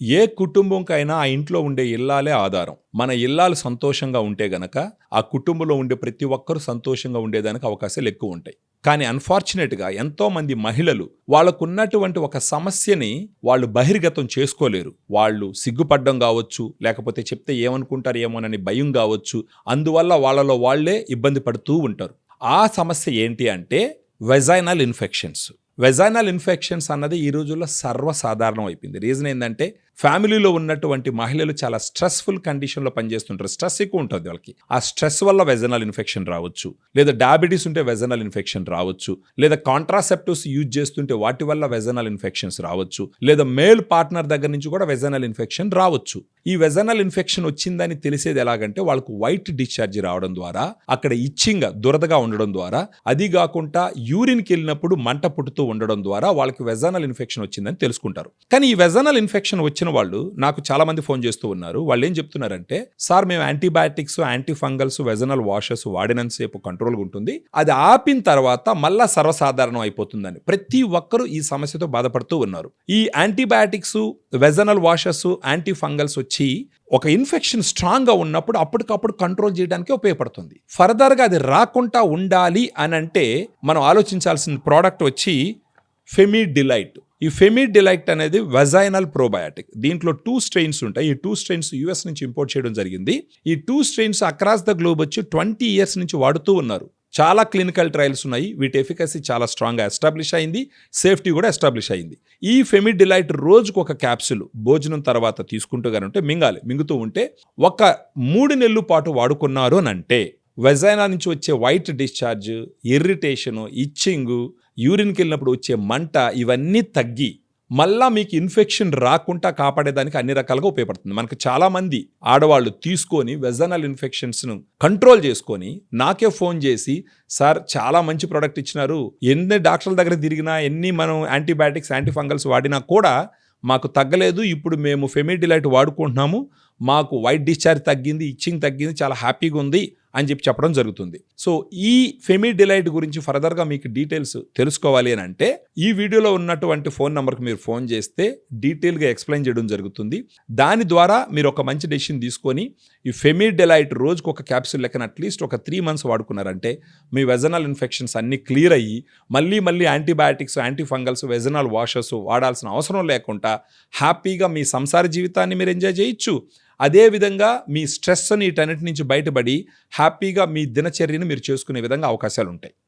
ఏ కుటుంబంకైనా ఆ ఇంట్లో ఉండే ఇల్లాలే ఆధారం. మన ఇల్లాలు సంతోషంగా ఉంటే గనక ఆ కుటుంబంలో ఉండే ప్రతి ఒక్కరూ సంతోషంగా ఉండేదానికి అవకాశాలు ఎక్కువ ఉంటాయి. కానీ అన్ఫార్చునేట్గా ఎంతో మంది మహిళలు వాళ్ళకున్నటువంటి ఒక సమస్యని వాళ్ళు బహిర్గతం చేసుకోలేరు. వాళ్ళు సిగ్గుపడ్డం కావచ్చు, లేకపోతే చెప్తే ఏమనుకుంటారు ఏమోనని భయం కావచ్చు. అందువల్ల వాళ్ళలో వాళ్ళే ఇబ్బంది పడుతూ ఉంటారు. ఆ సమస్య ఏంటి అంటే వెజైనల్ ఇన్ఫెక్షన్స్. వెజైనల్ ఇన్ఫెక్షన్స్ అన్నది ఈ రోజుల్లో సర్వసాధారణం అయిపోయింది. రీజన్ ఏంటంటే ఫ్యామిలీలో ఉన్నటువంటి మహిళలు చాలా స్ట్రెస్ఫుల్ కండిషన్లో పనిచేస్తుంటారు. స్ట్రెస్ ఎక్కువ ఉంటుంది వాళ్ళకి. ఆ స్ట్రెస్ వల్ల వెజైనల్ ఇన్ఫెక్షన్ రావచ్చు, లేదా డయాబెటీస్ ఉంటే వెజైనల్ ఇన్ఫెక్షన్ రావచ్చు, లేదా కాంట్రాసెప్టివ్స్ యూజ్ చేస్తుంటే వాటి వల్ల వెజైనల్ ఇన్ఫెక్షన్స్ రావచ్చు, లేదా మేల్ పార్ట్నర్ దగ్గర నుంచి కూడా వెజైనల్ ఇన్ఫెక్షన్ రావచ్చు. ఈ వెజైనల్ ఇన్ఫెక్షన్ వచ్చిందని తెలిసేది ఎలాగంటే వాళ్ళకు వైట్ డిశ్చార్జ్ రావడం ద్వారా, అక్కడ ఇచ్చింగ్ దురదగా ఉండడం ద్వారా, అది కాకుండా యూరిన్కి వెళ్ళినప్పుడు మంట పుట్టుతూ ఉండడం ద్వారా వాళ్ళకి వెజైనల్ ఇన్ఫెక్షన్ వచ్చిందని తెలుసుకుంటారు. కానీ ఈ వెజైనల్ ఇన్ఫెక్షన్ వచ్చిన వాళ్ళు నాకు చాలా మంది ఫోన్ చేస్తూ ఉన్నారు. వాళ్ళు ఏం చెప్తున్నారంటే, సార్ మేము antibiotics, anti fungals, vaginal washes వాడినంతసేపు కంట్రోల్గా ఉంటుంది, అది ఆపిన తర్వాత మళ్ళా సర్వసాధారణం అయిపోతుందని ప్రతి ఒక్కరూ ఈ సమస్యతో బాధపడుతూ ఉన్నారు. ఈ antibiotics, vaginal washes, anti fungals వచ్చి ఒక ఇన్ఫెక్షన్ స్ట్రాంగ్గా ఉన్నప్పుడు అప్పటికప్పుడు కంట్రోల్ చేయడానికి ఉపయోగపడుతుంది. ఫర్దర్గా అది రాకుండా ఉండాలి అని అంటే మనం ఆలోచించాల్సిన ప్రోడక్ట్ వచ్చి ఫెమిడిలైట్. ఈ ఫెమిడిలైట్ అనేది వెజైనల్ ప్రోబయాటిక్. దీంట్లో 2 స్ట్రెయిన్స్ ఉంటాయి. ఈ 2 స్ట్రెయిన్స్ యూఎస్ నుంచి ఇంపోర్ట్ చేయడం జరిగింది. ఈ 2 స్ట్రెయిన్స్ అక్రాస్ ద గ్లోబ్ వచ్చి 20 ఇయర్స్ నుంచి వాడుతూ ఉన్నారు. చాలా క్లినికల్ ట్రయల్స్ ఉన్నాయి. వీటి ఎఫికసీ చాలా స్ట్రాంగ్గా ఎస్టాబ్లిష్ అయింది, సేఫ్టీ కూడా ఎస్టాబ్లిష్ అయింది. ఈ ఫెమిడిలైట్ రోజుకు ఒక క్యాప్సూల్ భోజనం తర్వాత తీసుకుంటూ ఉంటే మింగుతూ ఉంటే ఒక 3 నెలల పాటు వాడుకున్నారు అని అంటే వెజైనా నుంచి వచ్చే వైట్ డిశ్చార్జ్, ఇర్రిటేషను, ఇచ్చింగు, యూరిన్కి వెళ్ళినప్పుడు వచ్చే మంట ఇవన్నీ తగ్గి మళ్ళా మీకు ఇన్ఫెక్షన్ రాకుండా కాపాడేదానికి అన్ని రకాలుగా ఉపయోగపడుతుంది. మనకు చాలామంది ఆడవాళ్ళు తీసుకొని వెజైనల్ ఇన్ఫెక్షన్స్ను కంట్రోల్ చేసుకొని నాకే ఫోన్ చేసి, సార్ చాలా మంచి ప్రోడక్ట్ ఇచ్చినారు, ఎన్ని డాక్టర్ల దగ్గర తిరిగినా, ఎన్ని మనం యాంటీబయాటిక్స్, యాంటీ ఫంగల్స్ వాడినా కూడా మాకు తగ్గలేదు, ఇప్పుడు మేము ఫెమిడిలైట్ వాడుకుంటున్నాము, మాకు వైట్ డిశ్చార్జ్ తగ్గింది, ఇచ్చింగ్ తగ్గింది, చాలా హ్యాపీగా ఉంది అని చెప్పడం జరుగుతుంది. సో ఈ ఫెమిడిలైట్ గురించి ఫర్దర్గా మీకు డీటెయిల్స్ తెలుసుకోవాలి అని అంటే ఈ వీడియోలో ఉన్నటువంటి ఫోన్ నెంబర్కి మీరు ఫోన్ చేస్తే డీటెయిల్గా ఎక్స్ప్లెయిన్ చేయడం జరుగుతుంది. దాని ద్వారా మీరు ఒక మంచి డెసిషన్ తీసుకొని ఈ ఫెమిడిలైట్ రోజుకు ఒక క్యాప్సూల్ లెక్కన అట్లీస్ట్ ఒక 3 months వాడుకున్నారంటే మీ వెజైనల్ ఇన్ఫెక్షన్స్ అన్నీ క్లియర్ అయ్యి మళ్ళీ antibiotics, anti fungals, vaginal washes వాడాల్సిన అవసరం లేకుండా హ్యాపీగా మీ సంసార జీవితాన్ని మీరు ఎంజాయ్ చేయొచ్చు. అదేవిధంగా మీ స్ట్రెస్ వీటన్నిటి నుంచి బయటపడి హ్యాపీగా మీ దినచర్యను మీరు చేసుకునే విధంగా అవకాశాలు ఉంటాయి.